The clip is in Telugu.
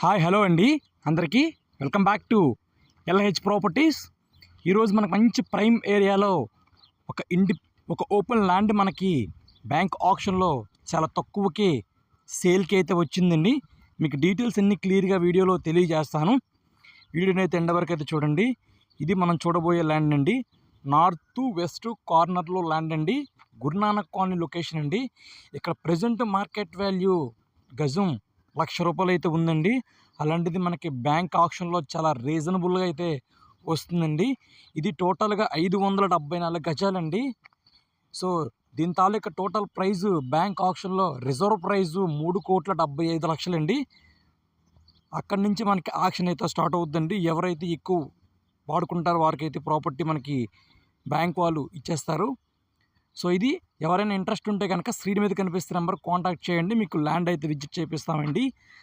హాయ్ హలో అండి అందరికీ welcome back to LH properties. ఈరోజు మనకు మంచి ప్రైమ్ ఏరియాలో ఒక ఓపెన్ ల్యాండ్ మనకి బ్యాంక్ ఆప్షన్లో చాలా తక్కువకి సేల్కి అయితే వచ్చిందండి. మీకు డీటెయిల్స్ అన్నీ క్లియర్గా వీడియోలో తెలియజేస్తాను. వీడియోని అయితే ఎండ్ వరకు అయితే చూడండి. ఇది మనం చూడబోయే ల్యాండ్ అండి. నార్త్ వెస్ట్ కార్నర్లో ల్యాండ్ అండి. గురునానక్ కాలనీ లొకేషన్ అండి. ఇక్కడ ప్రజెంట్ మార్కెట్ వాల్యూ గజం ₹1,00,000 అయితే ఉందండి. అలాంటిది మనకి బ్యాంక్ ఆప్షన్లో చాలా రీజనబుల్గా అయితే వస్తుందండి. ఇది టోటల్గా 574 గజాలండి. సో దీని తాలూకా టోటల్ ప్రైజు బ్యాంక్ ఆప్షన్లో రిజర్వ్ ప్రైజు 3,75,00,000 అండి. అక్కడి నుంచి మనకి ఆక్షన్ అయితే స్టార్ట్ అవుతుందండి. ఎవరైతే ఎక్కువ వాడుకుంటారో వారికైతే ప్రాపర్టీ మనకి బ్యాంక్ వాళ్ళు ఇచ్చేస్తారు. సో ఇది ఎవరైనా ఇంట్రెస్ట్ ఉంటే కనుక స్క్రీన్ మీద కనిపిస్తున్న నెంబర్ కాంటాక్ట్ చేయండి. మీకు ల్యాండ్ అయితే విజిట్ చేపిస్తామండి.